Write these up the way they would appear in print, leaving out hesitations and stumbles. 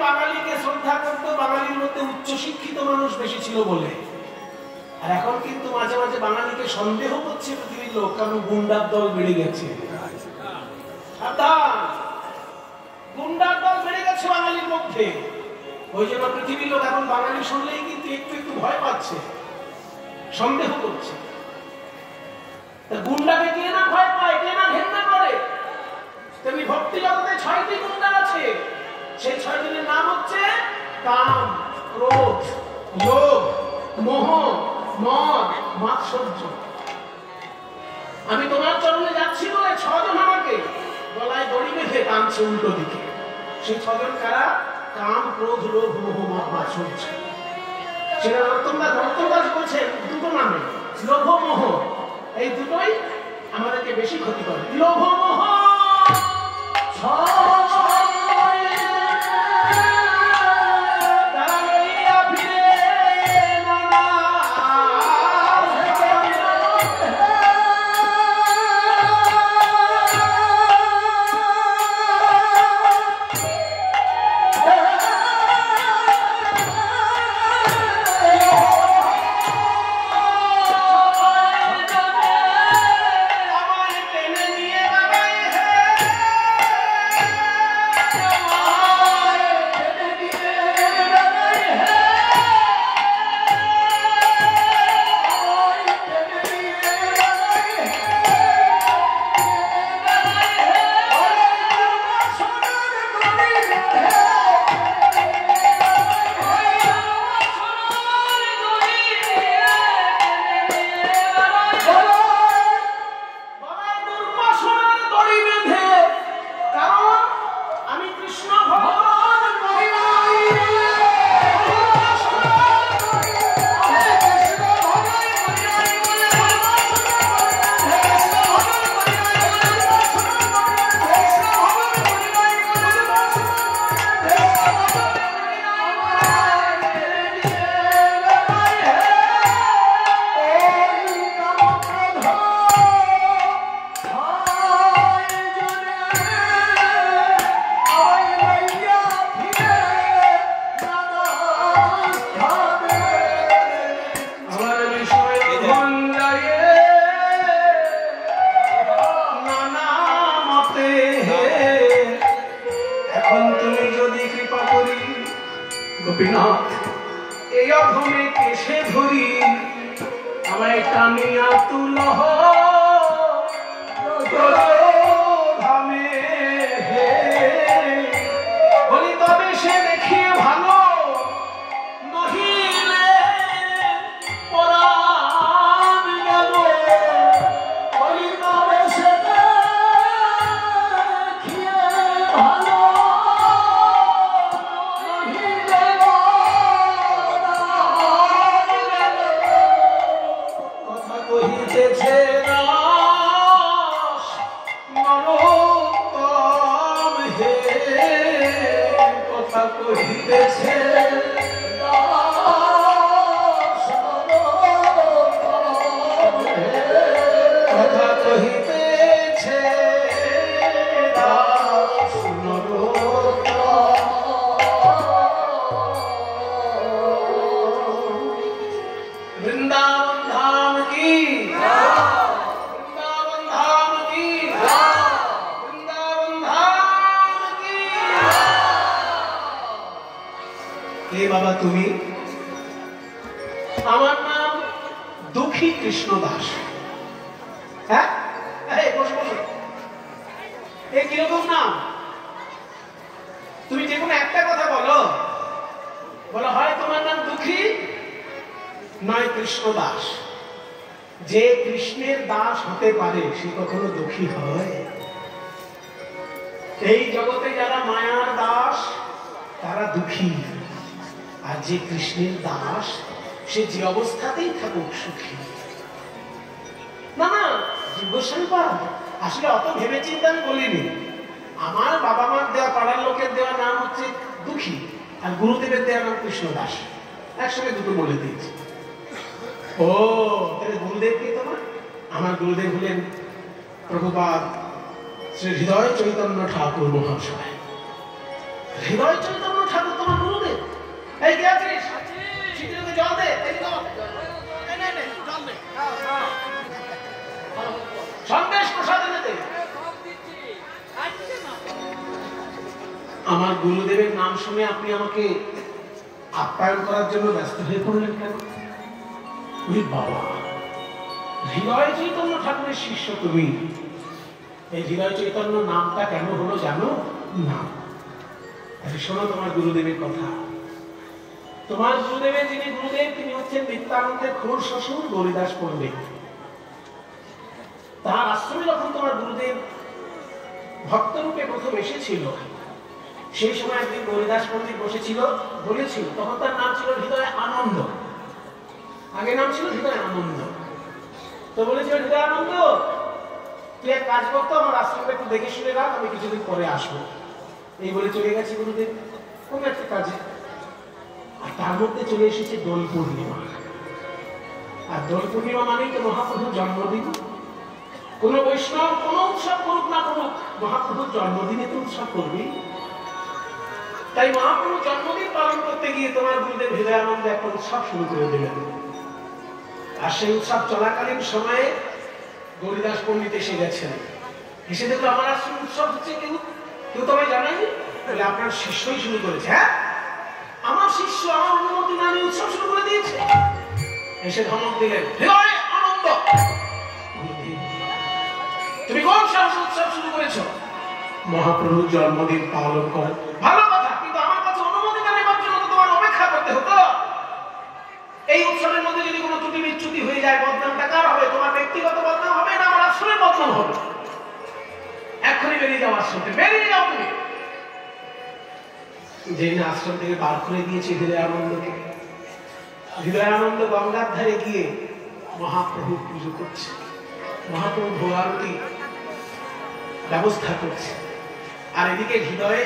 বাঙালিকে শ্রদ্ধা করত, বাঙালির মধ্যে উচ্চ শিক্ষিত মানুষ বেশি ছিল বলে। আর এখন কিন্তু মাঝে মাঝে বাঙালিকে সন্দেহ করছে পৃথিবীর লোক, কারণ গুন্ডার দল বেড়ে গেছে। গুন্ডার দল বেড়ে গেছে বাঙালির মধ্যে। ওই জন্য পৃথিবীর লোক এখন বাঙালি শুনলেই কিন্তু একটু একটু ভয় পাচ্ছে, সন্দেহ করছে। গুন্ডাকে কে না ভয় পায়, কে না ঘেন্না করে? তুমি ভক্তি জগতে 6টি গুন্ডা আছে। সেই 6 জনের নাম হচ্ছে কাম, ক্রোধ, লোভ, মোহ, মদ, মাৎসর্য। আমি তোমার চরণে যাচ্ছি বলে 6 জন আমাকে গলায় দড়ি বেঁধে টানছে উল্টো দিকে। সেই 6 জন কারা? কাম, ক্রোধ, লোভ, মোহ, মদ, মাৎসর্য। সেটা নরোত্তমদাস বলছেন দুটো নামে, লোভ, মোহ। এই দুটোই আমাদেরকে বেশি ক্ষতি করে। লোভ, মোহ শ্রী হৃদয় চৈতন্য ঠাকুর মহাশয়। হৃদয় চৈতন্য ঠাকুর এই কে আছিস? শীতের জল দে, জল দে। সন্দেশ প্রসাদ এনে দে। আমার গুরুদেবের নাম শুনে আপনি আমাকে আপ্যায়ন করার জন্য ব্যস্ত হয়ে পড়লেন কেন? বাবা, হৃদয় চৈতন্য ঠাকুরের শিষ্য তুমি, এই হৃদয় চৈতন্য নামটা কেন হলো জানো না? শোনো তোমার গুরুদেবের কথা। তোমার গুরুদেবের যিনি গুরুদেব তিনি হচ্ছেন নিত্যানন্দের খোর শ্বশুর গৌরীদাস পণ্ডিত। তার আশ্রমে যখন তোমার গুরুদেব ভক্তরূপে প্রথম এসেছিল, সেই সময় একদিন গৌরীদাস পণ্ডিত বসেছিল, বলেছিল, তখন তার নাম ছিল হৃদয় আনন্দ, আগে নাম ছিল হৃদয় আনন্দ। তো বলেছিল, হৃদয় আনন্দ তুই এক কাজ করতো, আমার আশ্রমটা একটু দেখে শুনে রাখ, আমি কিছুদিন পরে আসবো। এই বলে চলে গেছি গুরুদেব কোন একটা কাজে। আর তার মধ্যে চলে এসেছে দোল পূর্ণিমা। আর দোল পূর্ণিমা মানেই তো মহাপ্রভুর জন্মদিন। কোন বৈষ্ণব কোন উৎসব করুক না করুক, মহাপ্রভুর জন্মদিনে তো উৎসব করবি। তাই মহাপ্রভুর জন্মদিন পালন করতে গিয়ে তোমার গুরুদেব হৃদয় আনন্দ একটা উৎসব শুরু করে দিলেন। আর সেই উৎসব চলাকালীন সময়ে গৌরীদাস পণ্ডিত এসে গেছেন। এসে দেখলো আমার আশ্রম উৎসব হচ্ছে, কেউ তোমায় জানায়নি, বলে আপনার শিষ্যই শুরু করেছে। হ্যাঁ, আমার শিষ্য আমার অনুমতি না নিয়ে উৎসব শুরু করে দিয়েছে। এসে ধমক দিলেন, হৃদয় আনন্দ তুমি কোন সাহসে উৎসব শুরু করেছো? মহাপ্রভুর জন্মদিন পালন করে। ভালো কথা, কিন্তু আমার কাছে অনুমতি না নেবার জন্য তোমার অপেক্ষা করতে হতো। এই উৎসবের মধ্যে যদি কোনো ত্রুটি বিচ্যুতি হয়ে যায়, বদনামটা কার হবে? তোমার ব্যক্তিগত বদনাম হবে না আমার আশ্রমের বদনাম হবে? এক্ষুনি বেরিয়ে যাও আশ্রম থেকে, বেরিয়ে যাও তুমি। যেই না আশ্রম থেকে বার করে দিয়েছে হৃদয় আনন্দকে, হৃদয় আনন্দ গঙ্গার ধারে গিয়ে মহাপ্রভু পুজো করছে, মহাপ্রভু ভোগারতি ব্যবস্থা করছে। আর এদিকে হৃদয়ে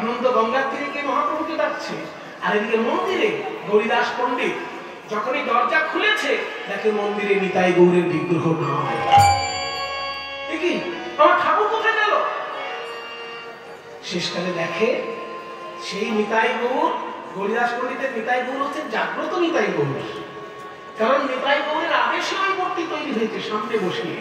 আনন্দ গঙ্গার তীরে গিয়ে মহাপ্রভুকে ডাকছে। আর এদিকে মন্দিরে গৌরীদাস পণ্ডিত যখনই দরজা খুলেছে, দেখে মন্দিরে নিতাই গৌরের বিগ্রহ নয়। দেখি আমার ঠাকুর কোথায় গেল? শেষকালে দেখে সেই নিতাই গৌর, গৌরীদাস পণ্ডিতের নিতাই গৌর হচ্ছে জাগ্রত নিতাই গৌর। কারণ নিতাই গৌরের আদেশে ওই মূর্তি তৈরি হয়েছে সামনে বসিয়ে।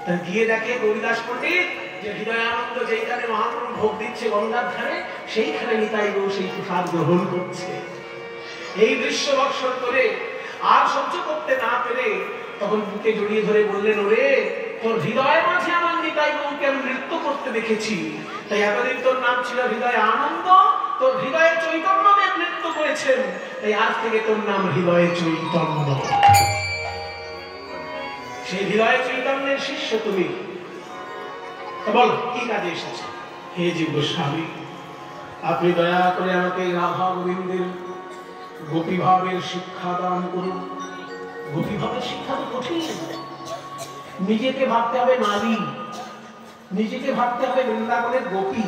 তা গিয়ে দেখে গৌরীদাস পণ্ডিত যে হৃদয় আনন্দ যেইখানে মহাপ্রভু ভোগ দিচ্ছে গঙ্গার ধারে, সেইখানে নিতাই গৌর সেই প্রসাদ গ্রহণ করছে। এই দৃশ্য বর্ষণ করে আর সহ্য করতে না পেরে তখন বুকে জড়িয়ে ধরে বললেন, ওরে তোর হৃদয় মাঝে আমার নিতাই গৌরকে আমি নৃত্য করতে দেখেছি, তাই এতদিন তোর নাম ছিল হৃদয় আনন্দ, তোর হৃদয়ে চৈতন্যদেব নৃত্য করেছেন, তাই আজ থেকে তোর নাম হৃদয়ে চৈতন্য। সেই হৃদয় চৈতন্যের শিষ্য তুমি। বল কি কাজে এসেছে? হে জীব গোস্বামী, আপনি দয়া করে আমাকে রাধা গোবিন্দের গোপী ভাবের শিক্ষা দান করুন। গোপী ভাবের শিক্ষা তো কঠিন। নিজেকে ভাবতে হবে নারী, নিজেকে ভাবতে হবে বৃন্দাবনের গোপী,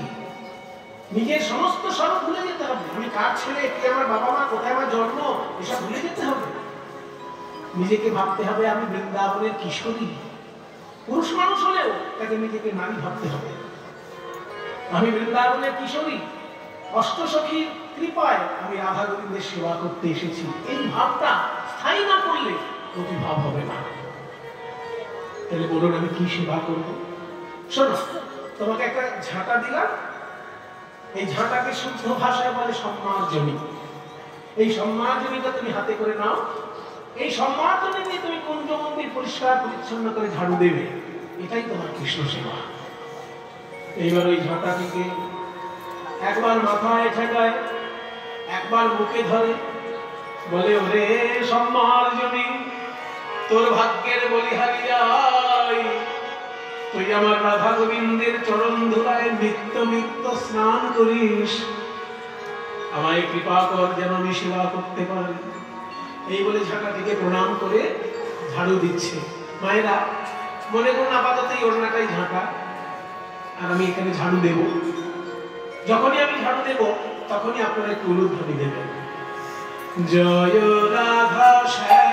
নিজের সমস্ত স্বরূপ ভুলে যেতে হবে। আমি কার ছেলে, কে আমার বাবা মা, কোথায় আমার জন্ম, এসব ভুলে যেতে হবে। নিজেকে ভাবতে হবে আমি বৃন্দাবনের কিশোরী। পুরুষ মানুষ হলেও তাকে নিজেকে নারী ভাবতে হবে। আমি বৃন্দাবনের কিশোরী, অষ্টসখীর কৃপায় আমি রাধা গোবিন্দের সেবা করতে এসেছি। এই ভাবটা স্থায়ী না করলে প্রতিভাব হবে না। তাহলে বলুন আমি কি সেবা করব? শোনো, তোমাকে একটা ঝাঁটা দিলাম, এই ঝাঁটাকে শুদ্ধ ভাষায় বলে সম্মার্জনী। এই সম্মার্জনীটা তুমি হাতে করে নাও। এই সম্মার্জনী দিয়ে তুমি কুঞ্জ মন্দির পরিষ্কার পরিচ্ছন্ন করে ঝাড়ু দেবে। এটাই তোমার কৃষ্ণ সেবা। এইবার ওই ঝাঁটাটিকে একবার মাথায় ঠেকায়, একবার মুখে ধরে, বলে ওরে সম্মার্জনী, তোর ভাগ্যের বলিহারি যাই, তুই আমার রাধা গোবিন্দের চরণ ধুলায় নিত্য নিত্য স্নান করিস, আমায় কৃপা কর যেন আমি সেবা করতে পারি। এই বলে ঝাঁটাটিকে প্রণাম করে ঝাড়ু দিচ্ছে। মায়েরা মনে করুন আপাতত এই ওড়নাটাই ঝাঁটা, আর আমি এখানে ঝাড়ু দেব। যখনই আমি ঝাড়ু দেব তখনই আপনারা একটু উলুধ্বনি দেবেন, জয় রাধা শ্যাম।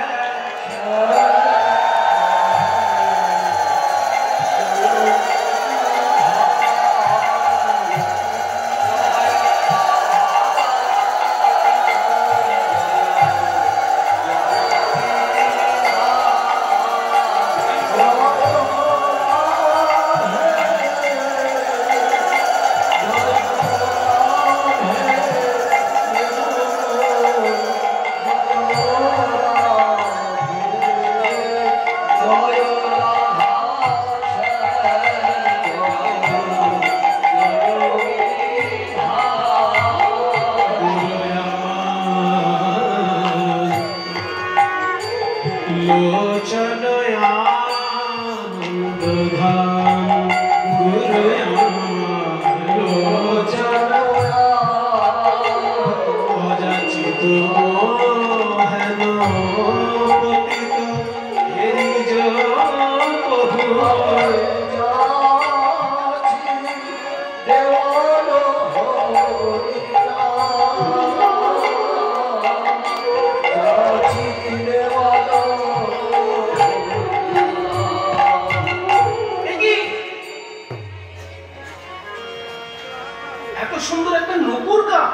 সুন্দর একটা নুপুর গাছ,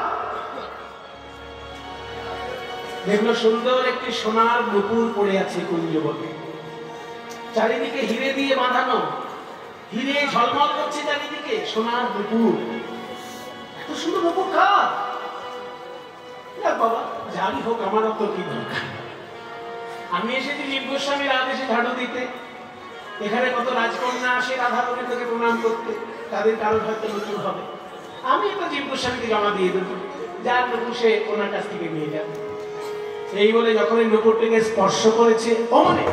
দেখলো সুন্দর একটি সোনার নুপুর পড়ে আছে কুঞ্জবনে, চারিদিকে হিরে দিয়ে বাঁধানো, হিরে ঝলমল করছে চারিদিকে, সোনার নুপুর। এত সুন্দর নুপুর কার? বাবা যাই হোক, আমার তো কি দরকার, আমি এসেছি জীব গোস্বামীর আদেশে ঝাড়ু দিতে। এখানে কত রাজকন্যা আসে রাধা গোবিন্দকে প্রণাম করতে, তাদের কারো হয়তো নুপুর হবে, আমি তো জীব গোস্বামীকে জমা দিয়ে দেবো, যার নুপুর সে ওনার কাছ থেকে নিয়ে যাবে। এই বলে যখন এই নুপুরটিকে স্পর্শ করেছে, অমনে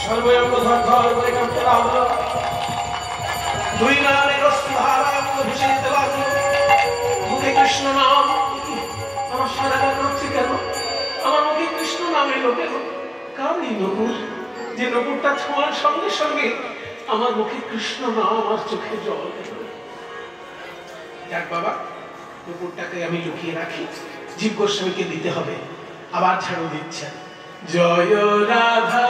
সর্বঙ্গ ধর করে কাঁপতে লাগলো, দুই নামের অস্ত্রধারা ভেসে যেতে লাগলো, মুখে কৃষ্ণ নাম। আমার সারা করছে কেন? আমার মুখে কৃষ্ণ নাম এলো কেন? কার এই নুপুর, যে নুপুরটা ছোঁয়ার সঙ্গে সঙ্গে আমার মুখে কৃষ্ণ নাম, আমার চোখে জল এলো। যাক বাবা, নুপুরটাকে আমি লুকিয়ে রাখি, জীব গোস্বামীকে দিতে হবে। আবার ঝাড়ু দিচ্ছে, জয় রাধা।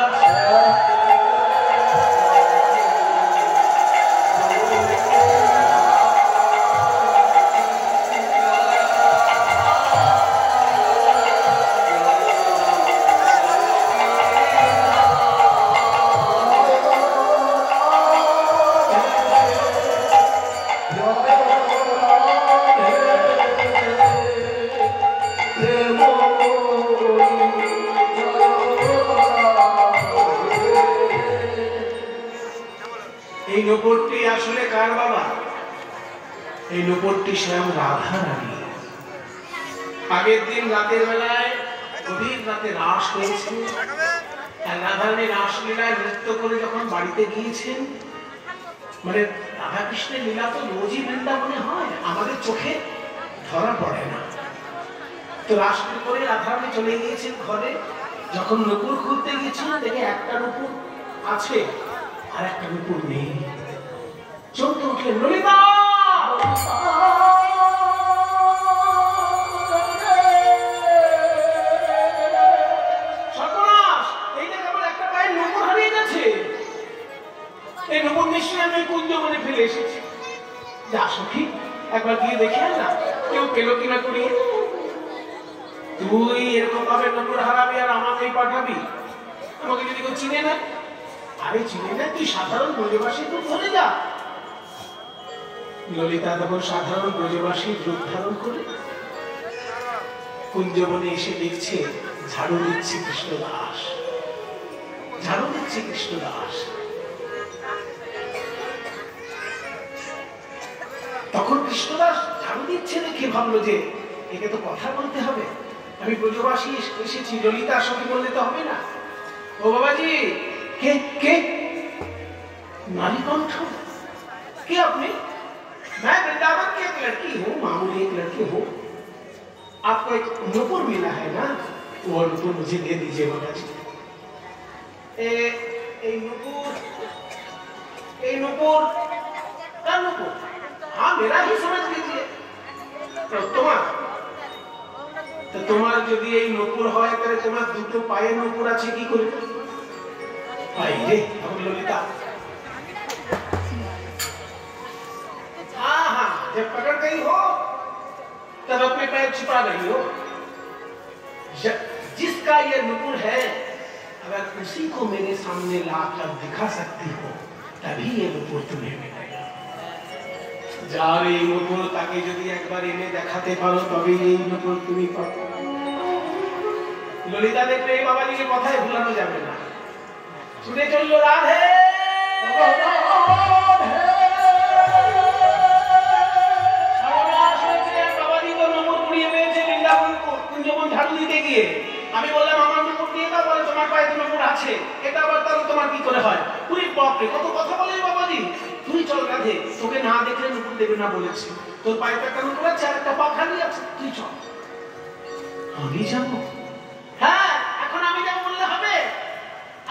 এই নুপুরটি আসলে কার বাবা? এই নুপুরটি স্বয়ং রাধা রানী। আগের দিন রাতের বেলায় গভীর রাতে রাস হয়েছে, আর রাধা রানী রাসলীলায় নৃত্য করে যখন বাড়িতে গিয়েছেন, মানে রাধা কৃষ্ণের লীলা তো রোজই বৃন্দাবনে হয়, আমাদের চোখে ধরা পড়ে না। তো রাসলীলা করে রাধা রানী চলে গিয়েছেন ঘরে, যখন নুপুর খুঁজতে গিয়েছিলেন দেখে একটা নুপুর আছে আর একটা নুপুর নেই। চমকে উঠলেন, ললিতা সর্বনাশ, এই যে কেবল একটা পায়ের নুপুর হারিয়ে গেছে। এই নুপুর নিশ্চয়ই আমি কুঞ্জবনে ফেলে এসেছি। যা সখী, একবার গিয়ে দেখে না কেউ পেল কিনা করিয়ে। তুই এরকম ভাবে নুপুর হারাবি আর আমাকেই পাঠাবি? আমাকে যদি কেউ চিনে না? আরে চিনে না, তুই সাধারণ ব্রজবাসী রূপ ধরে যা। ললিতা তখন সাধারণ ব্রজবাসীর রূপ ধারণ করে কুঞ্জবনে এসে দেখছে ঝাড়ু দিচ্ছে কৃষ্ণদাস, ঝাড়ু দিচ্ছে কৃষ্ণদাস। তখন কৃষ্ণদাস ঝাড়ু দিচ্ছে দেখে ভাবলো যে একে তো কথা বলতে হবে, আমি ব্রজবাসী এসেছি, ললিতা সখী বললে তো হবে না। ও বাবাজি, কে কে? नारी कंठ, क्या आपने? मैं वृंदावन की एक लड़की हूँ, मामूली एक लड़की हूँ। आपको एक नुपुर मिला है ना, वो नुपुर मुझे दे दीजिए बाबा जी। नुपुर का नुपुर, हाँ मेरा ही समझ लीजिए। तो तुम्हार যদি এই নুপুর হয় তাহলে তোমার দুটো পায়ে নুপুর আছে কি করে? পাই রে ললিতা। हाँ हाँ, जब पकड़ गई हो तब अपने पैर छिपा गई हो। जिसका ये नुपुर है, अगर उसी को मेरे सामने लाकर दिखा सकती हो तभी ये नुपुर तुम्हें मिलेगा। যার এই নুপুর তাকে যদি একবার এনে দেখাতে পারো তবেই এই নুপুর তুমি পাবে। ললিতা দেখলে এই বাবাজিকে কথায় ভুলানো যাবে না, ছুটে চললো রাধে। আমি বললাম আমার নুপুর দিয়ে দাও, বলে তোমার পায়ে তো নুপুর আছে, এটা আবার তাহলে তোমার কি করে হয়? পুরি বাপরে, কত কথা বলে বাবাজি। তুই চল রাধে, তোকে না দেখলে নুপুর দেবে না বলেছি, তোর পায়ে তো একটা নুপুর আছে আর একটা পা খালি আছে, তুই চল। আমি যাবো? হ্যাঁ, এখন আমি যাবো বললে হবে?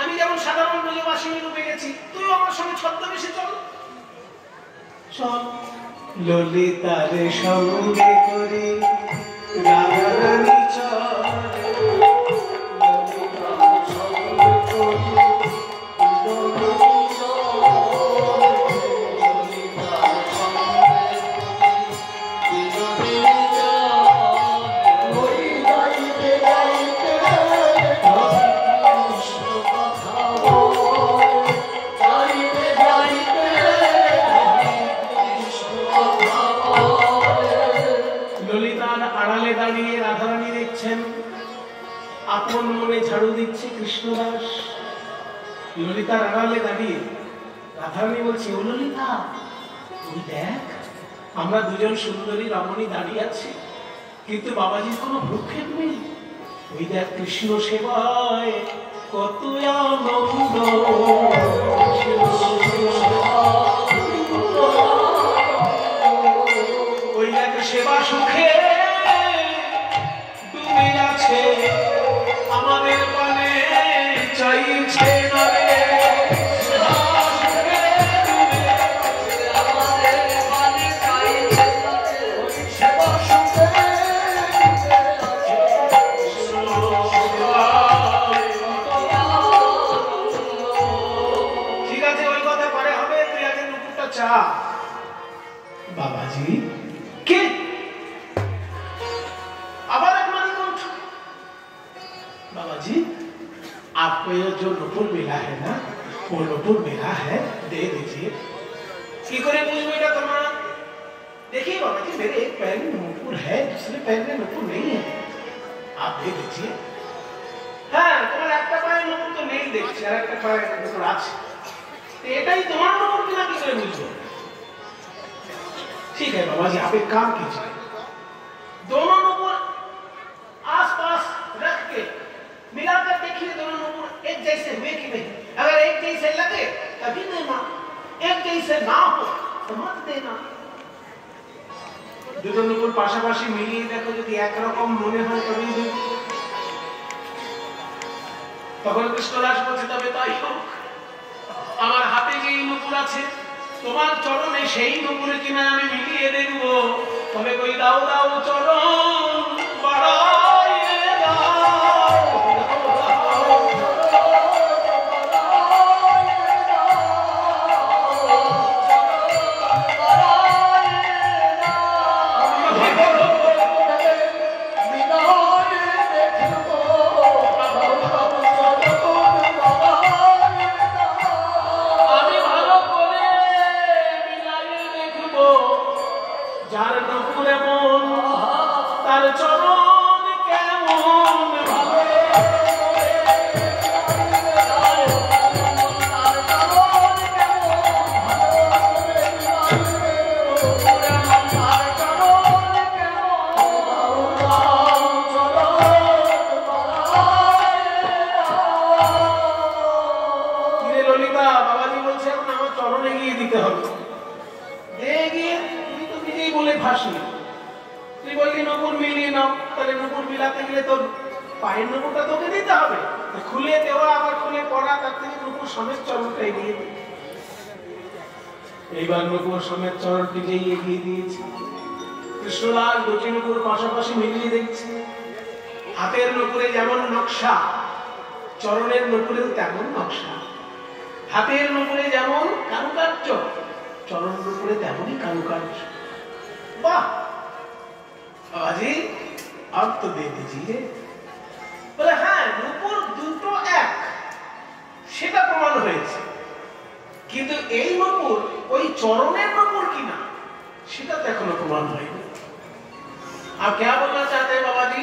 আমি যেমন সাধারণ ব্রজবাসী রূপে গেছি, তুই আমার সঙ্গে ছদ্মবেশে চল। চল ললিতারে সঙ্গে করে রাধা রানী চল। কৃষ্ণদাস ললিতার আড়ালে দাঁড়িয়ে রাধারানী বলছে, ও ললিতা, তুই দেখ আমরা দুজন সুন্দরী রমণী দাঁড়িয়ে আছি, কিন্তু বাবাজির কোনো ভ্রুক্ষেপ নেই। ওই দেখ কৃষ্ণ সেবায় কত আনন্দ, ওই দেখ সেবা সুখে ডুবে আছে, আমাদের পানে চাইছে না রে। बाबाजी के आवाज मानी कौन? बाबाजी आपको ये जो नुपुर मिला है ना, वो नुपुर मिला है, दे दीजिए। की करे मुझ बेटा तुम्हारा? देखिए बाबाजी, मेरे एक पैर में नुपुर है, दूसरे पैर में नुपुर नहीं है, आप दे दीजिए। हाँ, तुम्हारा एक पैर नुपुर तो नहीं देखते, एक पैर नुपुर आज एटाई तुम्हारा नुपुर बिना की करे मुझे। ठीक है बाबा जी, आप एक काम कीजिए, दोनों नुपुर आसपास रख के मिलाकर देखिए, दोनों नुपुर एक जैसे हुए कि नहीं। अगर एक जैसे लगे तभी देना, एक जैसे ना हो तो मत देना। দুটো নুপুর পাশাপাশি মিলিয়ে দেখো, যদি একরকম মনে হয় তবেই দেবে। তখন কৃষ্ণদাস বলছে, তবে তাই হোক, আমার হাতে যে নুপুর আছে তোমার চরণে সেই নুপুরে কিনা আমি মিলিয়ে দেখব, তবে কই দাও দাও চরণ বাড়াইয়ে দাও। কৃষ্ণলাল দুটি নুপুর পাশাপাশি মিলিয়ে দেখছে, হাতের নুপুরে যেমন নকশা চরণের নুপুরেও তেমন নকশা, হাতের নুপুরে যেমন কারুকার্য চরণ নুপুরে তেমনই কারুকার্য। वाह बाबाजी अब तो दे दीजिए। बोले हाँ नुपुर দুটো এক সেটা প্রমাণ হয়েছে, কিন্তু এই নুপুর ওই চরণের নুপুর কিনা সেটা তো এখনো প্রমাণ হয়নি। आप क्या बोलना चाहते हैं बाबा जी?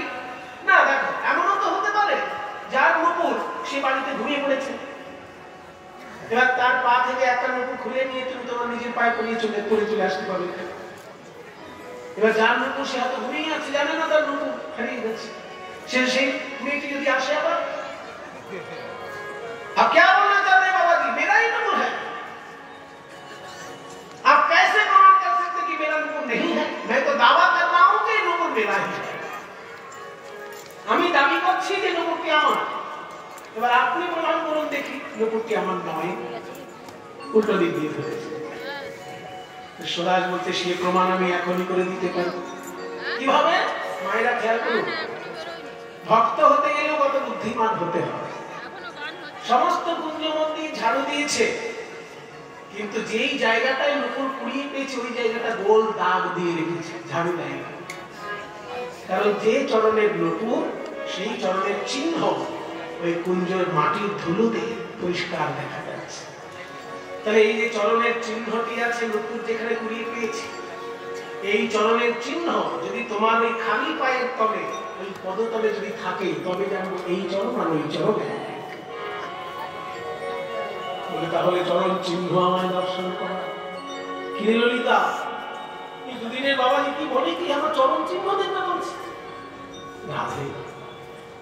না দেখো এমনও তো হতে পারে যার নুপুর সে বাড়িতে ঘুমিয়ে পড়েছে, এবার তার পা থেকে একটা নুপুর খুলে নিয়ে তুমি তোমার নিজের পায়ে পড়ে চলে আসতে পারবে। এবার যার নুপুর সে হয়তো ঘুমিয়ে আছে, জানে না তার নুপুর হারিয়ে গেছে, সে সেই মেয়েটি যদি আসে আবার। आप क्या बोलना चाहते हैं बाबा जी? मेरा ही नुपुर है। आप कैसे प्रमाण कर सकते कि मेरा नुपुर नहीं है? मैं तो दावा कर रहा हूं कि नुपुर मेरा ही है। আমি দাবি করছি যে নুপুরটি আমার। এবার আপনি প্রমাণ করুন দেখি নুপুরটি আমার নয়। উল্টো দিক দিয়ে ফেলেছে। কৃষ্ণদাস বলতে সে প্রমাণ আমি এখনই করে দিতে পারি। কিভাবে? মায়েরা খেয়াল করুন, ভক্ত হতে গেলে কত বুদ্ধিমান হতে হয়। সমস্ত কুঞ্জ মন্দির ঝাড়ু দিয়েছে, কিন্তু যেই জায়গাটায় নুপুর কুড়িয়ে পেয়েছে ওই জায়গাটা গোল দাগ দিয়ে রেখেছে, ঝাড়ু দেয়। কারণ যে চরণের নুপুর সেই চরণের চিহ্ন ওই কুঞ্জের মাটির ধুলোতে পরিষ্কার দেখা যাচ্ছে। তাহলে এই যে চরণের চিহ্নটি আছে নুপুর যেখানে কুড়িয়ে পেয়েছে, এই চরণের চিহ্ন যদি তোমার ওই খালি পায়ের তলে ওই পদতলে যদি থাকে তবে জানবো এই চরণ আর ওই চরণ। বলে তাহলে চরণ চিহ্ন আমায় দর্শন করা। কি রে ললিতা, এই দুদিনের বাবাজি কি বলে কি আমার চরণ চিহ্ন দেখতে বলছে? রাধে,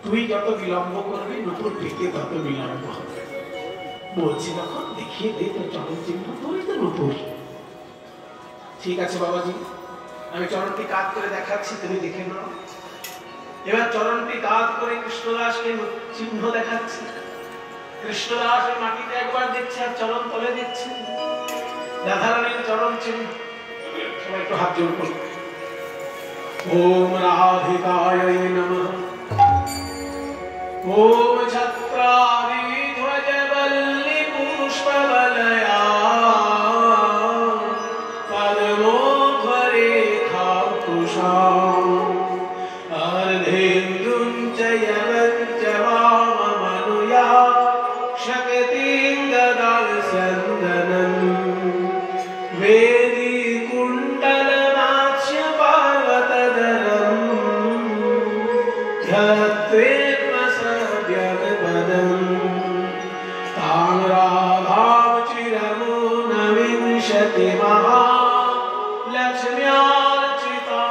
তুই যত বিলম্ব করবি নতুন পেতে তত বিলম্ব হবে। বলছি যখন দেখিয়ে দে তোর চরণ চিহ্ন, তোরই তো নতুন। ঠিক আছে বাবাজি, আমি চরণটি কাজ করে দেখাচ্ছি, তুমি দেখে নাও। এবার চরণটি কাজ করে কৃষ্ণদাসকে চিহ্ন দেখাচ্ছি। কৃষ্ণদাস ওই মাটিতে একবার দেখছে আর চরণ তলে দেখছে রাধারানীর চরণ চিহ্ন। সবাই একটু হাত জোড় করো। ওম রাধিকায় নমঃ। ওম ছত্রারি ধ্বজ বল্লি পুষ্পবলয়া পদ্মোধরে খাকুশাম अर्धेन्दुं च यवञ्च वाममनुया शक्तिं ददास्यन्दनम् वेदीकुण्डलनाच्य पार्वतधरम् धत्वेत्मसव्यगपदम् तां राधां चिरमुनविंशति महालक्ष्म्यार्चितां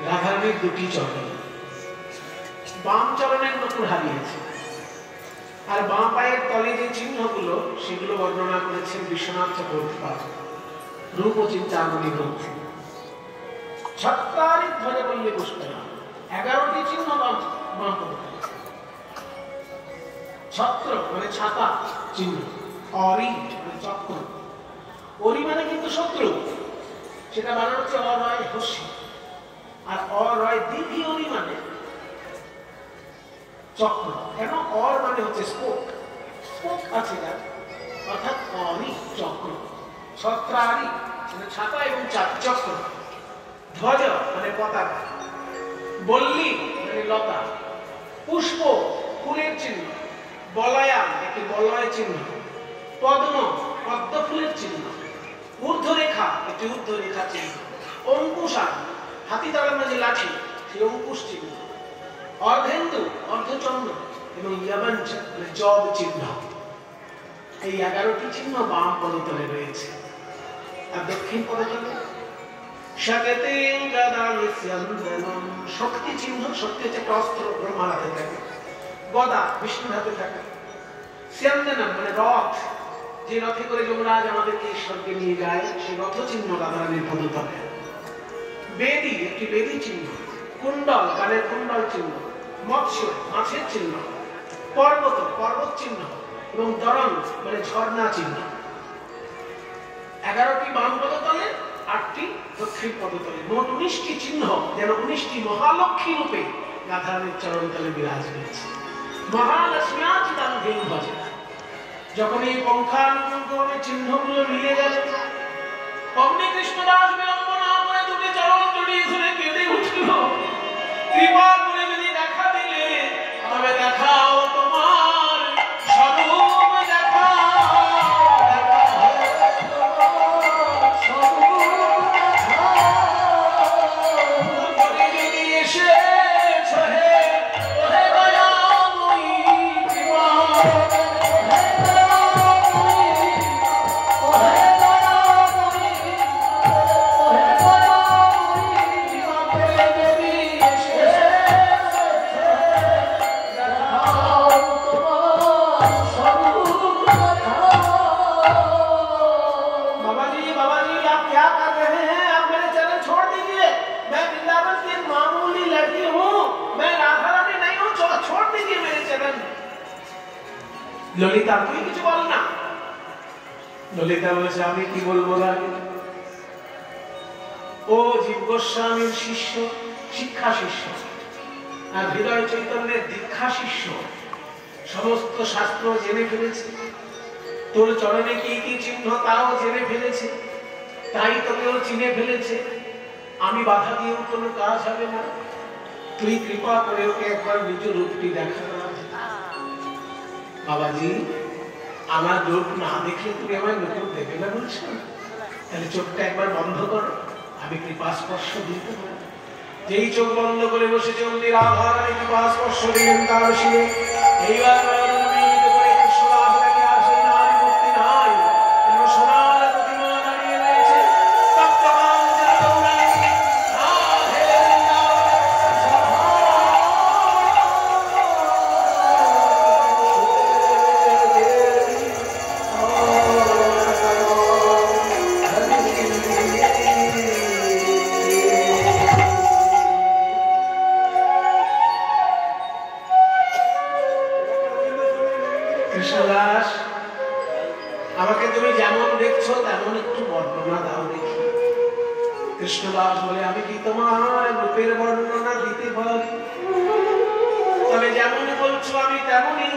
রাধারানীর দুটি চরণ, বাম চরণের নকুর হারিয়েছে আর বাঁ পায়ের তলে যে চিহ্নগুলো সেগুলো বর্ণনা করেছেন বিশ্বনাথ চক্রবর্তী রূপ ও চিন্তামণি গ্রন্থে। ছত্রারি ধ্বজ বল্লি পুষ্পবলয়া, 11টি চিহ্ন বাম পদে। ছত্র মানে ছাতা চিহ্ন, অরি মানে চক্র, অরি মানে কিন্তু শত্রু, সেটা বানানো হচ্ছে অরয় হস্যি, আর অরয় দীর্ঘি অরি মানে চক্র। কেন? অর মানে হচ্ছে স্পোক, স্পোক আছে যার, অর্থাৎ অরি চক্র। ছত্রারি মানে ছাতা এবং চক্র। ধ্বজ মানে পতাকা, বল্লি মানে লতা, পুষ্প ফুলের চিহ্ন, বলয়া একটি বলয় চিহ্ন, পদ্ম পদ্ম ফুলের চিহ্ন, ঊর্ধ্বরেখা একটি ঊর্ধ্বরেখা চিহ্ন, অঙ্কুশান হাতি তালের মাঝে লাঠি সেই অঙ্কুশ চিহ্ন, অর্ধেন্দু অর্ধচন্দ্র এবং ইয়াবঞ্চ মানে জব চিহ্ন। এই 11টি চিহ্ন বাম পদতলে রয়েছে। আর দক্ষিণ পদতলে শক্তিং দদাস্যন্দনম, শক্তি চিহ্ন, শক্তি হচ্ছে একটা অস্ত্র, ব্রহ্মার হাতে থাকে, গদা বিষ্ণুর হাতে থাকে, স্যন্দনম মানে রথ, যে রথে করে যমরাজ আমাদেরকে ঈশ্বরকে নিয়ে যায় সেই রথ চিহ্ন রাধারানীর পদতলে। বেদী একটি বেদী চিহ্ন, কুণ্ডল কানের কুণ্ডল চিহ্ন, মৎস্য মাছের চিহ্ন, পর্বত পর্বত চিহ্ন এবং দরং মানে ঝর্ণা চিহ্ন। 11টি বাম পদতলে, 8টি দক্ষিণ পদতলে, মোট 19টি চিহ্ন যেন 19টি মহালক্ষ্মী রূপে রাধারানীর চরণতলে বিরাজ করেছে। মহালক্ষ্ম্যাচিতাং দেবী ভজে। যখন এই পঙ্খানুক্রমে চিহ্নগুলো মিলে গেল, অমনি কৃষ্ণদাস বিলম্ব না করে দুটি চরণ জড়িয়ে ধরে কেঁদে উঠল, কৃপা করে যদি দেখা দিলে তবে দেখাও তোমার স্বরূপ, দেখাও যদি এসেছ হে ওহে দয়াময়ী কৃপা। ললিতা তুই কিছু বল না। ললিতা বলেছে আমি কি বলবো রানী, ও জীব গোস্বামীর শিষ্য, শিক্ষা শিষ্য আর হৃদয় চৈতন্যের দীক্ষা শিষ্য, সমস্ত শাস্ত্র জেনে ফেলেছে, তোর চরণে কি কি চিহ্ন তাও জেনে ফেলেছে, তাই তোকেও চিনে ফেলেছে। আমি বাধা দিয়েও কোনো কাজ হবে না, তুই কৃপা করে ওকে একবার নিজ রূপটি দেখা। বাবাজি আমার রূপ না দেখলে তুমি আমার নতুন দেবে না বলছো, তাহলে চোখটা একবার বন্ধ করো, আমি কৃপা স্পর্শ দিতে পারি। যেই চোখ বন্ধ করে বসেছে অমনি রাধার আমি কৃপা স্পর্শ দিলেন তার শিরে। এইবার আমাকে তুমি যেমন দেখছো তেমন একটু বর্ণনা দাও দেখি। কৃষ্ণদাস বলে আমি কি তোমার রূপের বর্ণনা দিতে পারি? তবে যেমন বলছো আমি তেমনই,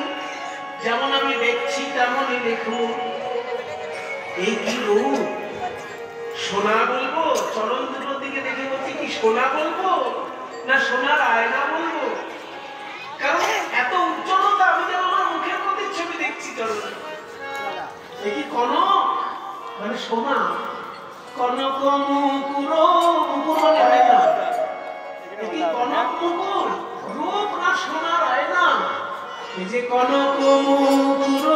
যেমন আমি দেখছি তেমনই দেখো। এই কি রূপ? সোনা বলবো? চরণ দুটোর দিকে দেখে বলছি কি সোনা বলবো না সোনার আয়না বলবো? কারণ এত উজ্জ্বলতা আমি যেন আমার মুখের প্রতিচ্ছবি দেখছি চরণ। কি কনক মানে সোনা? কনক মুকুর, মুকুর মানে আয়না। কি কনক মুকুর রূপ না সোনার আয়না? এই যে কনক মুকুর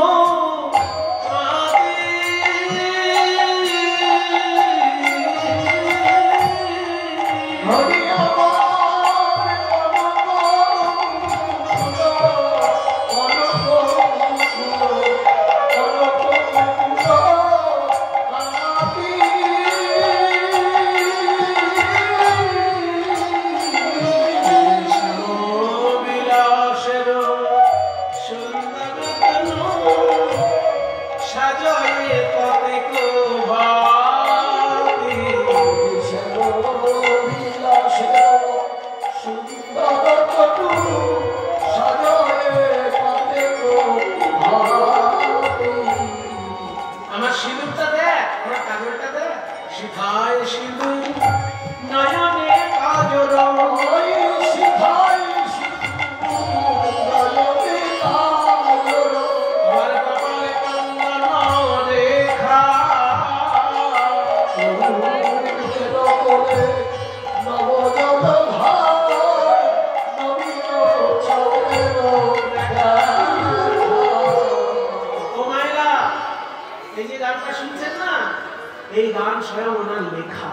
এই গান স্বয়ং ওনার লেখা।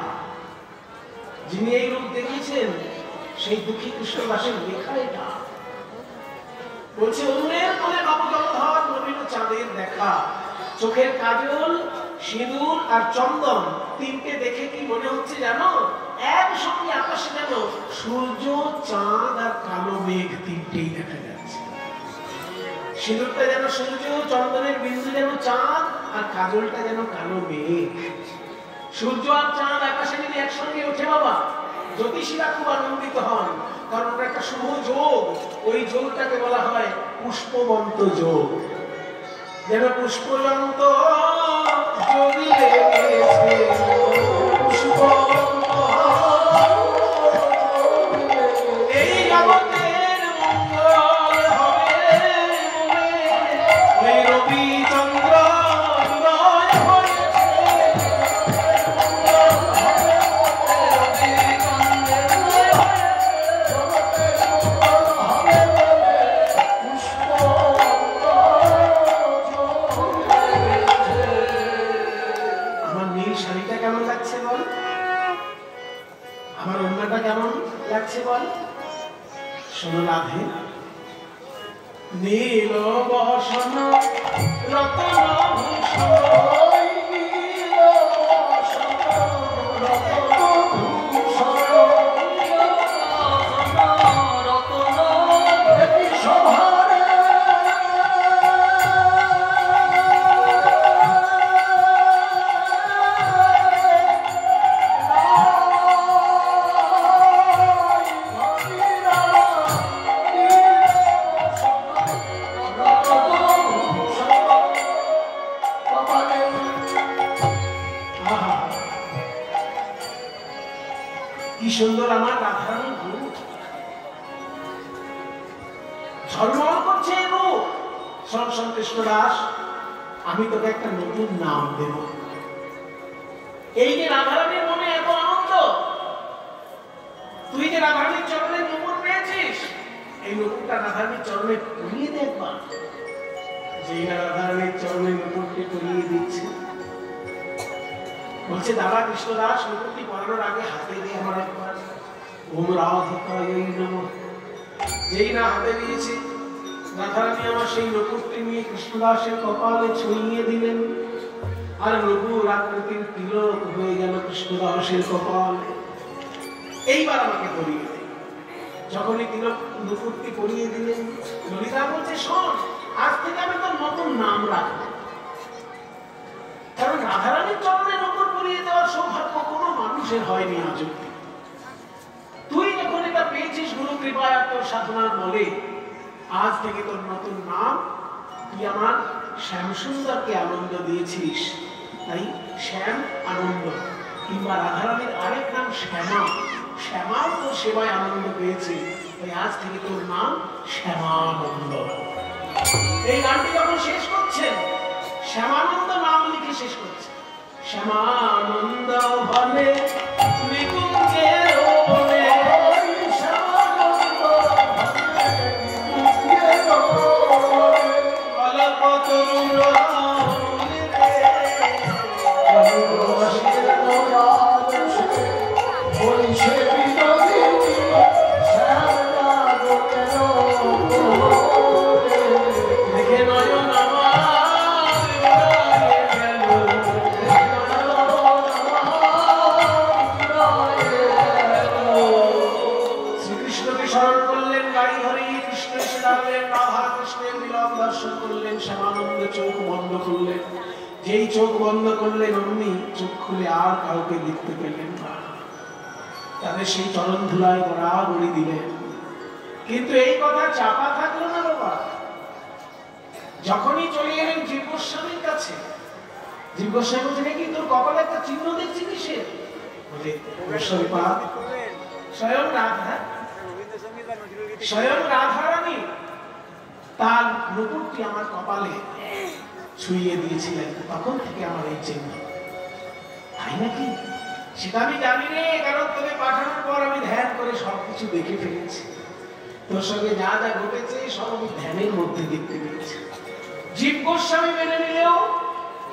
যিনি এই রূপ দেখিয়েছেন সেই দুঃখী কৃষ্ণদাসের লেখা এটা। বলছে অন্যের কোলে নবজলধর নবীন চাঁদের দেখা, চোখের কাজল সিঁদুর আর চন্দন তিনটে দেখে কি মনে হচ্ছে জানো? একসঙ্গে আকাশে যেন সূর্য চাঁদ আর কালো মেঘ তিনটেই দেখা যাচ্ছে। সিঁদুরটা যেন সূর্য, চন্দনের বিন্দু যেন চাঁদ আর কাজলটা যেন কালো মেঘ। সূর্য আর চাঁদ আকাশে যদি একসঙ্গে ওঠে বাবা, জ্যোতিষীরা খুব আনন্দিত হন, কারণ ওটা একটা শুভ যোগ। ওই যোগটাকে বলা হয় পুষ্পবন্ত যোগ। যেন পুষ্পবন্ত যোগ লেগেছে পুষ্পবন্ত এই জগতের মঙ্গল হবে বলে রবি চন্দ্র কেমন লাগছে বল? শোনো রাধে, নীল বসন রতন সুন্দর আমার রাধারানীর রূপ, ঝলমল করছে এই রূপ। শোন শোন কৃষ্ণদাস, আমি তোকে একটা নতুন নাম দেব। এই যে রাধারানীর মনে এত আনন্দ, এই নূপুরটা রাধারানীর চরণে পরিয়ে দেখবা। যেই না রাধারানীর চরণে নূপুরটি পরিয়ে দিচ্ছে, বলছে দাদা কৃষ্ণদাস নূপুরটি পরানোর আগে হাতে দিয়ে আমার একবার ওম রাধিকায় নমঃ। যেই না হাতে দিয়েছে, রাধারানী আমার সেই নূপুরটি নিয়ে কৃষ্ণদাসের কপালে ছুঁইয়ে দিলেন, আর নূপুর আকৃতির তিলক হয়ে গেল কৃষ্ণদাসের কপালে। এইবার আমাকে পরিয়ে দিলেন। যখনই তিলক নূপুরটি পরিয়ে দিলেন, ললিতা বলছে শোন, আজ থেকে আমি তোর নতুন নাম রাখবো। কারণ রাধারানীর চরণে নূপুর পরিয়ে দেওয়ার সৌভাগ্য কোনো মানুষের হয়নি আজ অব্দি। তুই যখন এটা পেয়েছিস গুরু কৃপায় আর তোর সাধনার বলে, আজ থেকে তোর নতুন নাম, তুই আমার শ্যাম সুন্দরকে আনন্দ দিয়েছিস, তাই শ্যাম আনন্দ। কিংবা রাধারানীর আরেক নাম শ্যামা, শ্যামাও তোর সেবায় আনন্দ পেয়েছে, তাই আজ থেকে তোর নাম শ্যামানন্দ। এই গানটি যখন শেষ করছেন, শ্যামানন্দ নাম লিখে শেষ করছে। শ্যামানন্দ বলে নিকুঞ্জের বনে, চোখ বন্ধ করলেন। যেই চোখ বন্ধ করলেন, অমনি চোখ খুলে আর কাউকে দেখতে পেলেন না। তাদের সেই চরণ ধুলায় গড়াগড়ি দিলেন। কিন্তু এই কথা চাপা থাকলো না বাবা। যখনই চলে এলেন জীব গোস্বামীর কাছে, জীব গোস্বামী বলছেন কি তোর কপালে একটা চিহ্ন দেখছি কিসের? বলে গোস্বামী পাদ, স্বয়ং রাধা, স্বয়ং রাধারানী তার নূপুরটি আমার কপালে ছুঁয়ে দিয়েছিলেন, তখন থেকে আমার এই চিহ্ন। তাই নাকি? সেটা আমি জানি রে, কারণ তোকে পাঠানোর পর আমি ধ্যান করে সবকিছু দেখে ফেলেছি। তোর সঙ্গে যা যা ঘটেছে সব আমি ধ্যানের মধ্যে দেখতে পেয়েছি। জীব গোস্বামী মেনে নিলেও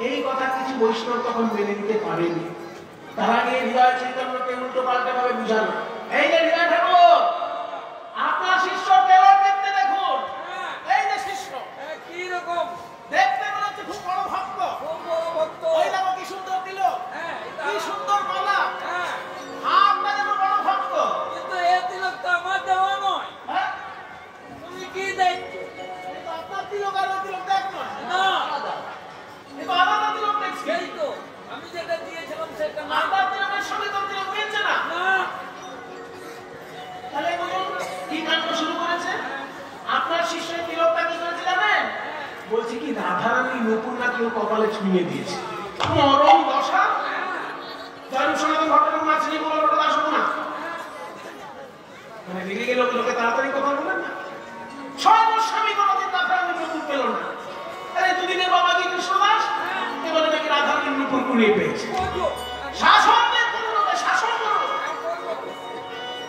এই কথা কিছু বৈষ্ণব তখন মেনে নিতে পারেনি। তারা গিয়ে হৃদয় চৈতন্যকে উল্টো পাল্টা ভাবে বুঝালো, এই যে হৃদয় ঠাকুর, আপনার শিষ্য কেবল দেখতে দেখুন। এই যে শিষ্য কি রকম দেখতে মনে হচ্ছে, খুব বড় ভক্ত, ওই দেখো কি সুন্দর দিল, কি সুন্দর মালা, হাতটা যেন বড় ভক্ত। কিন্তু এই তিলক তো আমার দেওয়া নয়। তুমি কি দেখছো? আপনার তিলক আর ওই তিলক দেখ নয় না, কিন্তু আলাদা তিলক দেখছি। এই তো আমি যেটা দিয়েছিলাম সেটা না, আপনার তিলকের সঙ্গে তোর তিলক মিলছে না। তাহলে বলুন কি কাণ্ড শুরু করেছে? আপনার শিষ্যের তিলকটা কি করেছে জানেন? বলছি কি রাধারানী নূপুর না কেউ কপালে ছুঁয়ে দিয়েছে। মরম দশা। জয়ন সনাতন ভট্টাচার্য মাছলি বলে ওটা দাস না, মানে রেগে গেল লোকে তাড়াতাড়ি কথা বলেন না। ছয় গোস্বামী কোনোদিন রাধারানীর নূপুর পেল না। আরে দুদিনের বাবা কি কৃষ্ণদাস এবারে নাকি রাধারানীর নূপুর কুড়িয়ে পেয়েছে। শাসন করুন, শাসন করুন।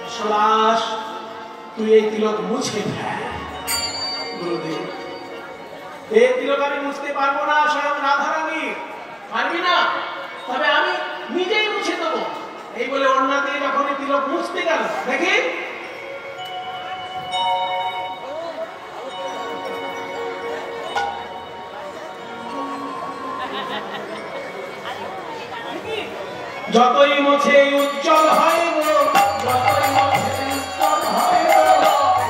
কৃষ্ণদাস তুই এই তিলক মুছে ফেল। গুরুদেব, এই তিলক আমি মুছতে পারবো না, স্বয়ং রাধারানী পারবি না, তবে আমি নিজেই মুছে দেবো। এই বলে অন্য দিয়ে যখন এই তিলক মুছতে গেল, দেখি যতই মুছে উজ্জ্বল হয় গো, যতই মুছে উজ্জ্বল হয় গো,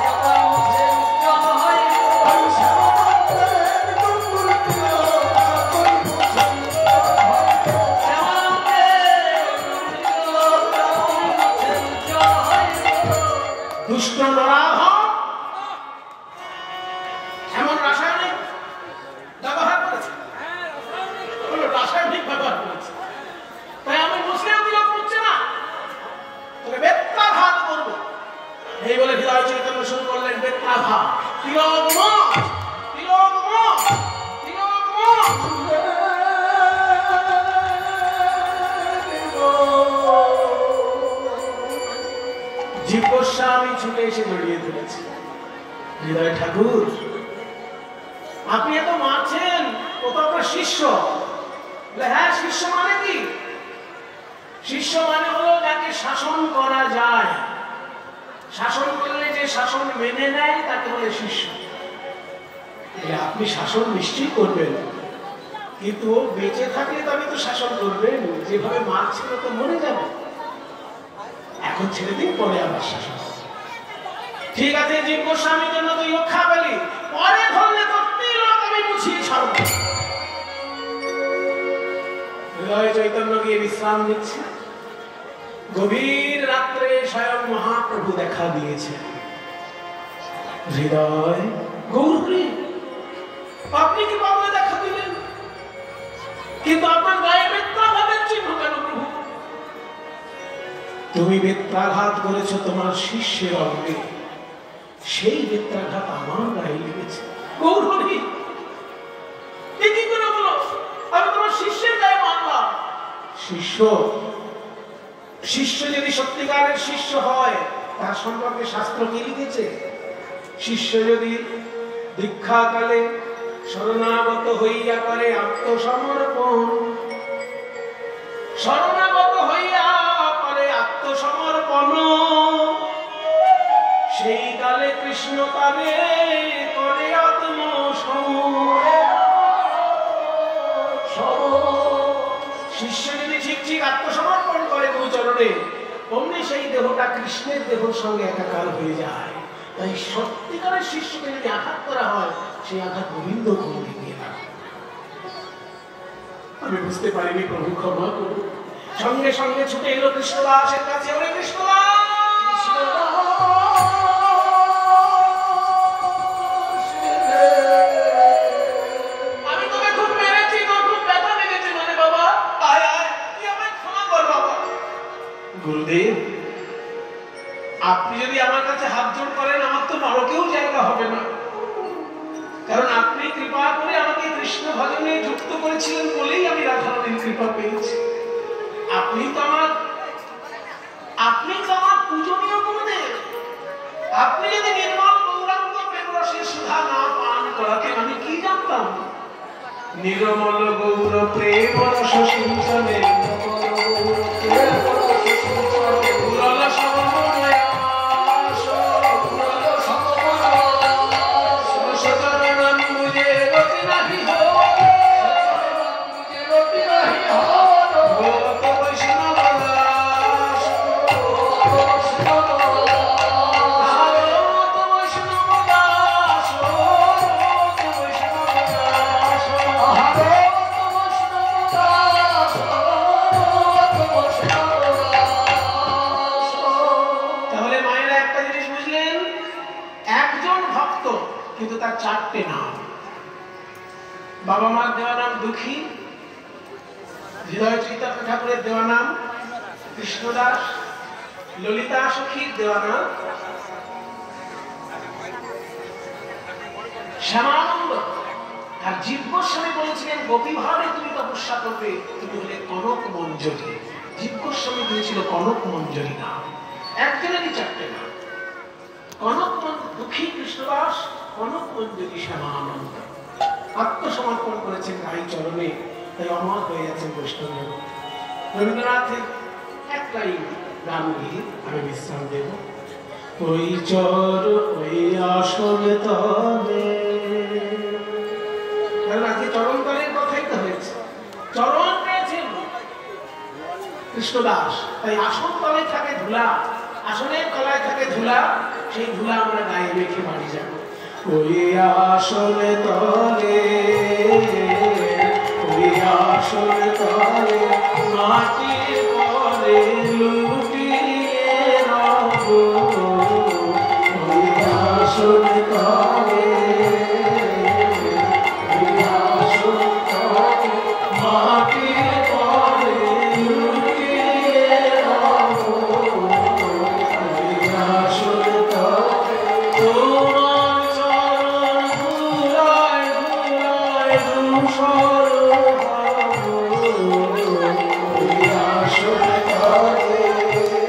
যতই মুছে উজ্জ্বল হয় গো, ওই শ্যামানন্দের নূপুর তিলক, যতই মুছে উজ্জ্বল হয় গো, শ্যামানন্দের নূপুর তিলক, যতই মুছে উজ্জ্বল হয় গো। দুষ্ট নরাধম এমন রাসায়নিক ব্যবহার করেছে, রাসায়নিক ব্যবহার করেছে, তাই আমি মুসলিম তিলক মুছছে না, তোকে বেত্রাঘাত করবো। এই বলে হৃদয় চৈতন্য শুরু করলেন বেত্রাঘাত। তিলক মুছ, তিলক মুছ, তিলক মুছ। জীব গোস্বামী ছুটে এসে জড়িয়ে ধরেছে। হৃদয় ঠাকুর, আপনি এত মারছেন, ও তো আপনার শিষ্য। হ্যাঁ, শিষ্য মানে কি? শিষ্য মানে হলো যাকে শাসন করা যায়। শাসন করলে যে শাসন মেনে নেয় তাকে বলে শিষ্য। আপনি শাসন নিশ্চয়ই করবেন, কিন্তু বেঁচে থাকলে তো আমি তো শাসন করবেন। যেভাবে মারছিল তো মরে যাবে। এখন ছেড়ে দিন, পরে আবার শাসন। ঠিক আছে, জীব গোস্বামীর জন্য তুই রক্ষা পেলি, পরে ধরলে তো তিলক আমি মুছিয়ে ছাড়ব। হৃদয় চৈতন্য গিয়ে বিশ্রাম নিচ্ছে। গভীর রাত্রে স্বয়ং মহাপ্রভু দেখা দিয়েছে। হৃদয়, গৌরী, আপনি কি বাবু দেখা দিলেন? কিন্তু আপনার গায়ে বেত্রাঘাতের চিহ্ন কেন প্রভু? তুমি বেত্রাঘাত করেছ তোমার শিষ্যের অঙ্গে, সেই বেত্রাঘাত আমার গায়ে লেগেছে। গৌরী, কি করে বলো? আমি তোমার শিষ্যের গায়ে মারলাম। শিষ্য শিষ্য যদি সত্যিকারের শিষ্য হয়, তার সম্পর্কে শাস্ত্র কি লিখেছে? শিষ্য যদি দীক্ষাকালে শরণাগত হইয়া করে আত্মসমর্পণ, শরণাগত হইয়া করে আত্মসমর্পণ, সেই কালে কৃষ্ণ তারে করে শিষ্য যদি ঠিক ঠিক আত্মসমর্পণ করে গুরুচরণে, অমনি সেই দেহটা কৃষ্ণের দেহের সঙ্গে একাকার হয়ে যায়। তাই সত্যিকারের শিষ্যকে যদি আঘাত করা হয়, সেই আঘাত গোবিন্দ কোনদিন নিয়ে থাকে। আমি বুঝতে পারিনি, প্রভু ক্ষমা করুন। সঙ্গে সঙ্গে ছুটে এলো কৃষ্ণদাসের কাছে। ওরে কৃষ্ণদাস, আমি তোকে খুব মেরেছি, তোর খুব ব্যথা লেগেছে মানে বাবা, আয় আয়, তুই আমায় ক্ষমা কর বাবা। গুরুদেব, আপনি যদি আমার কাছে হাত জোড় করেন, আমার তো নরকেও জায়গা হবে না। কারণ আপনি কৃপা করে আমাকে কৃষ্ণ ভজনে যুক্ত করেছিলেন বলেই আমি রাধারানীর কৃপা পেয়েছি। আপনি তো আমার পূজনীয় গুরুদেব। আপনি যদি নির্মল গৌরাঙ্গ প্রেমরসের সুধা না পান করাতেন, আমি কি জানতাম? নির্মল গৌর প্রেমরস সিঞ্চনে কিন্তু তার চারটে নাম। বাবা মার দেওয়া নাম দুঃখী, হৃদয় চৈতন্য ঠাকুরের দেওয়া নাম কৃষ্ণদাস, ললিতা সখীর দেওয়া নাম শ্যামানন্দ। আর জীব গোস্বামী বলেছিলেন, গোপী ভাবে তুমি তপস্যা করবে, তুমি হলে কনক মঞ্জরী। জীব গোস্বামী দিয়েছিল কনক মঞ্জরী নাম। একজনেরই চারটে নাম, কনক দুঃখী কৃষ্ণদাস, কনক মঞ্জরী শ্যামানন্দ। আত্মসমর্পণ করেছেন গাই চরণে, তাই অমর হয়ে যাচ্ছেন বৈষ্ণব। রবীন্দ্রনাথের এক লাইন গান গিয়ে আমি বিশ্রাম দেব। ওই চর ওই আসন তলে, কারণ আজকে চরণ তলের কথাই তো হয়েছে। চরণ পেয়েছেন কৃষ্ণদাস, তাই আসন তলে থাকে ধুলা, আসনের তলায় থাকে ধুলা, সেই ধুলা আমরা গায়ে মেখে বাড়ি যাবো। ওই আসনে তলে, ওই আসনে তলে মাটির পরে লুটিয়ে রব। ওই আসনে তলে, ওই আসনে তলে মাটির পরে লুটিয়ে রব। ওই আসনে তলে তোমার চরণ ধুলায় ধুলায় ধূসর হব। ওই আসনে তলে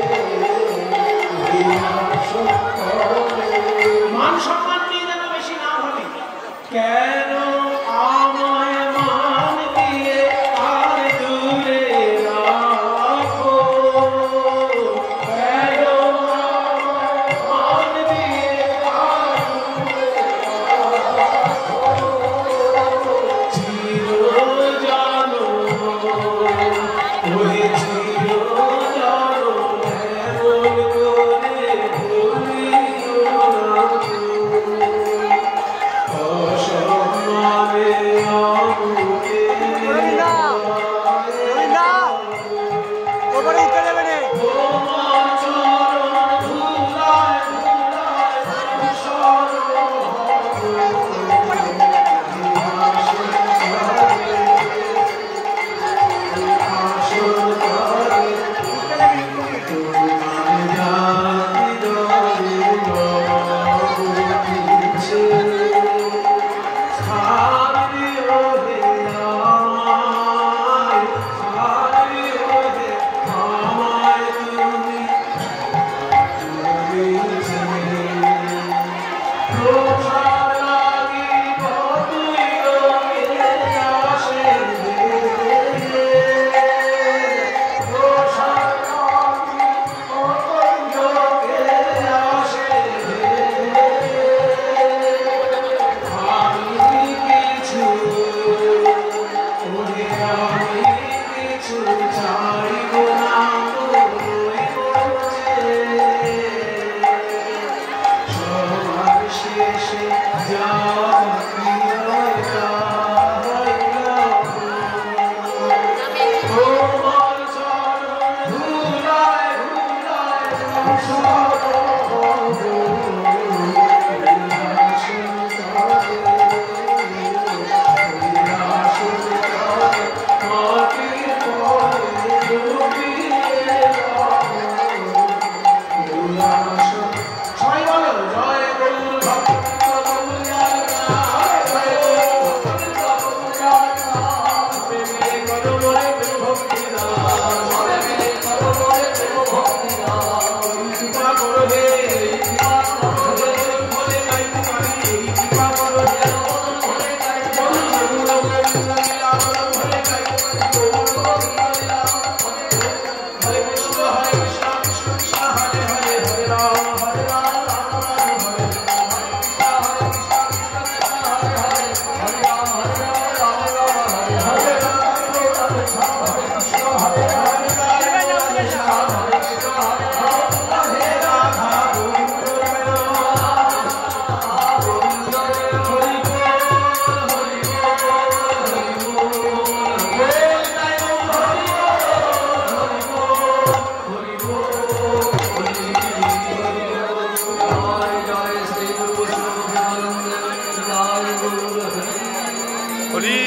হরি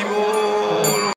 বল।